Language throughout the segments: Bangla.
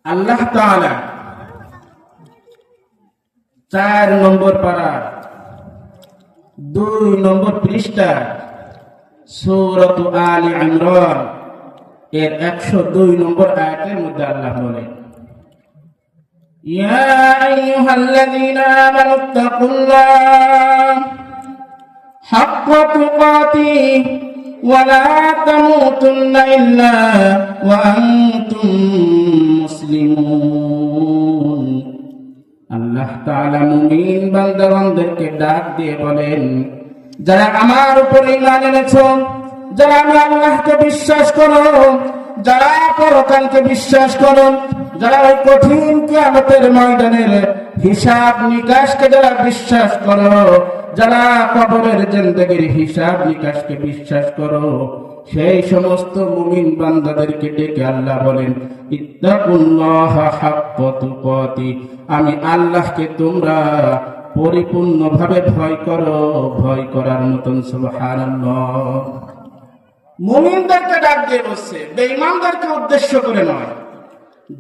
আল্লাহ তাআলা 4 নম্বর পারা 2 নম্বর পৃষ্ঠা সূরা আলে ইমরান এর 102 নম্বর আয়াতের মধ্যে আল্লাহ বলেন, ইয়া আইয়ুহাল্লাযীনা আমানুত্তাকুল্লাহ হাক্কা তুকাতিহি ওয়া লা তামুতুন্না ইল্লা ওয়া আনতুম মুসলিমুন। আল্লাহ তাআলা মুমিন বান্দাবান্দিদেরকে ডাক দিয়ে বলেন, যারা আমার উপর ঈমান এনেছো, যারা আমি আল্লাহকে বিশ্বাস করো, যারা পরকালকে বিশ্বাস করো, যারা ওই কঠিন কিয়ামতের ময়দানের হিসাব নিকাশকে যারা বিশ্বাস করো, যারা কবরের জিন্দেগির হিসাব নিকাশকে বিশ্বাস করো, সেই সমস্ত মুমিন বান্দাদেরকে ডেকে আল্লাহ বলেন, ইত্তাকুল্লাহা হাক্কা তুকাতি, আমি আল্লাহকে তোমরা পরিপূর্ণভাবে ভয় করো, ভয় করার মতন। সুবহানাল্লাহ। মুমিনদেরকে ডাক দিয়ে বলছে, বেঈমানদেরকে উদ্দেশ্য করে নয়।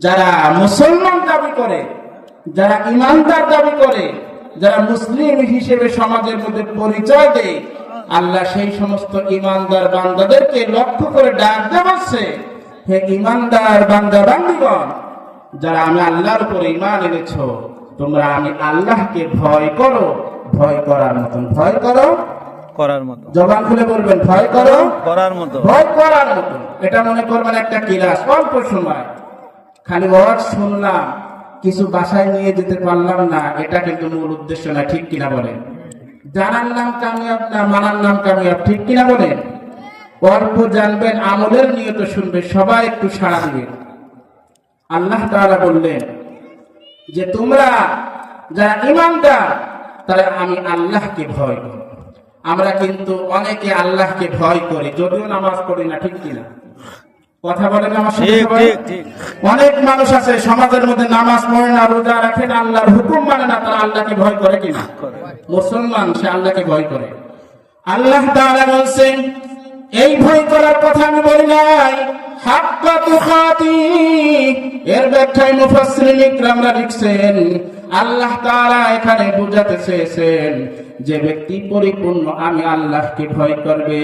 যারা মুসলমান দাবি করে, যারা ইমানদার দাবি করে, যারা মুসলিম হিসেবে সমাজের মধ্যে পরিচয় দেয়, আল্লাহ সেই সমস্ত ইমানদার বান্দাদেরকে লক্ষ্য করে ডাক দিয়ে বলছে, হে ইমানদার বান্দা বান্দিগণ, যারা আমি আল্লাহর উপর ঈমান এনেছো, তোমরা আমি আল্লাহকে ভয় করো, ভয় করার মতন। ভয় করো করার মতো, জবান খুলে বলবেন, ভয় করো করার মতো, ভয় করার মতো। এটা মনে করবেন একটা ক্লাস, অল্প সময় খালি ওয়াজ শুনলাম, কিছু বাসায় নিয়ে যেতে পারলাম না, এটা কিন্তু মূল উদ্দেশ্য না। ঠিক কিনা বলেন? জানার নাম কামিয়াব না, মানার নাম কামিয়াব। ঠিক কিনা বলেন? অল্প জানবেন, আমলের নিয়ত শুনবে, সবাই একটু সাড়া দিবে। আল্লাহ তাআলা বললেন যে তোমরা যারা ঈমানদার, তারা আমি আল্লাহকে ভয় করি। আমরা কিন্তু অনেকে আল্লাহকে ভয় করি, যদিও নামাজ পড়ি না। ঠিক কিনা? কথা বলেন আমার সাথে সবাই। অনেক মানুষ আছে সমাজের মধ্যে, নামাজ পড়ে না, রোজা রাখে না, আল্লাহর হুকুম মানে না, তারা আল্লাহকে ভয় করে কিনা? মুসলমান সে আল্লাহকে ভয় করে। আল্লাহ তাআলা বলছেন, এই ভয় করার কথা আমি বলি নাই, হাক্কা তুকাতি। এর ব্যাখ্যায় মুফাসসিরিন ইকরামরা লিখছেন, আল্লাহ তাআলা এখানে বুঝাতে চেয়েছেন যে ব্যক্তি পরিপূর্ণ আমি আল্লাহকে ভয় করবে,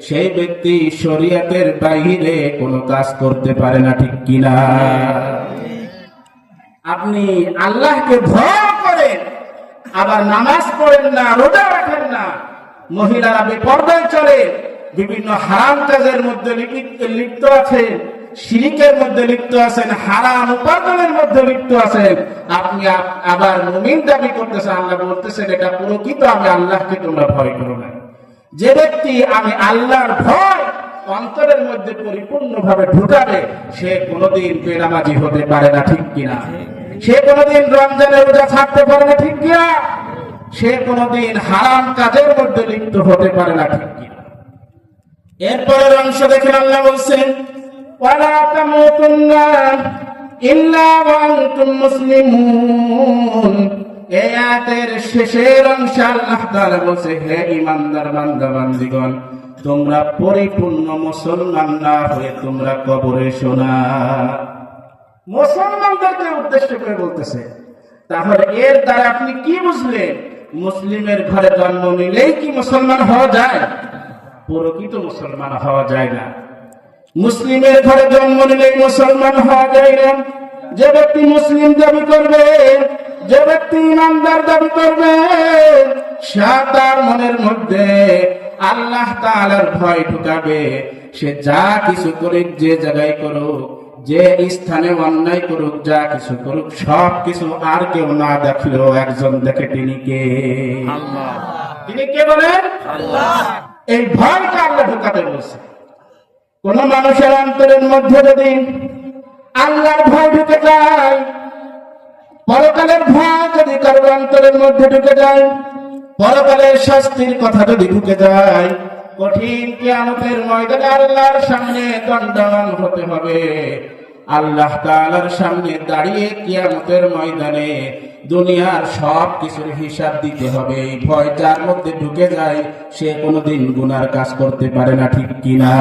সেই ব্যক্তি শরীয়তের বাইরে কোনো কাজ করতে পারে না। ঠিক কিনা? আপনি আল্লাহকে ভয় করেন, আবার নামাজ পড়েন না, রোজা রাখেন না, মহিলারা বেপরদায় চলে, বিভিন্ন হারাম কাজের মধ্যে লিপ্ত আছেন, শিরকের মধ্যে লিপ্ত আছেন, হারাম উপার্জনের মধ্যে লিপ্ত আছেন, আপনি আবার মুমিন দাবি করতেছেন। আল্লাহ বলতেছেন, এটা প্রকৃত আমি আল্লাহকে তোমরা ভয় করো না। যে ব্যক্তি আমি আল্লাহর ভয় অন্তরের মধ্যে পরিপূর্ণভাবে ঢুকাবে, সে কোনোদিন বেনামাজি হতে পারে না। ঠিক কিনা? সে কোনোদিন রমজানের রোজা ছাড়তে পারে না। ঠিক কিনা? সে কোনোদিন হারাম কাজের মধ্যে লিপ্ত হতে পারে না। ঠিক কিনা? এরপরের অংশ দেখেন, আল্লাহ বলছেন, ওয়ালা তামুতুন্না ইল্লা ওয়া আনতুম মুসলিমুন। এই আয়াতের শেষের অংশে আল্লাহ তাআলা বলছে, হে ঈমানদার বান্দা বান্দীগণ, তোমরা পরিপূর্ণ মুসলমান না হয়ে তোমরা কবরে এসো না। মুসলমানদেরকে উদ্দেশ্য করে বলতেছে। তাহলে এর দ্বারা আপনি কি বুঝলেন? মুসলিমের ঘরে জন্ম নিলেই কি মুসলমান হওয়া যায়? প্রকৃত মুসলমান হওয়া যায় না। মুসলিমের ঘরে জন্ম নিলেই মুসলমান হওয়া যায় না। যে ব্যক্তি মুসলিম দাবি করবে, যে ব্যক্তি ইমানদার দাবি করবে, তার মনের মধ্যে আল্লাহ তাআলার ভয় ঢুকাবে। সে যা কিছু করুক, যে জায়গায় করুক, যে স্থানে অন্যায় করুক, যা কিছু করুক, সব কিছু আর কেউ না দেখলেও একজন দেখে, তিনি কে? আল্লাহ। তিনি কে বলেন? আল্লাহ। এই ভয়টা আল্লাহ ঢুকাতে বলছে। কোন মানুষের অন্তরের মধ্যে যদি আল্লাহর ভয় ঢুকে যায়, পরকালের ভয় যদি কারোর অন্তরের মধ্যে ঢুকে যায়, পরকালের শাস্তির কথা যদি ঢুকে যায়, কঠিন কিয়ামতের ময়দানে আল্লাহর সামনে দণ্ডায়মান হতে হবে। আল্লাহ তাআলার সামনে দাঁড়িয়ে কিয়ামতের ময়দানে দুনিয়ার সব কিছুর হিসাব দিতে হবে। এই ভয় যার মধ্যে ঢুকে যায়, সে কোনোদিন গুনার কাজ করতে পারে না। ঠিক কিনা?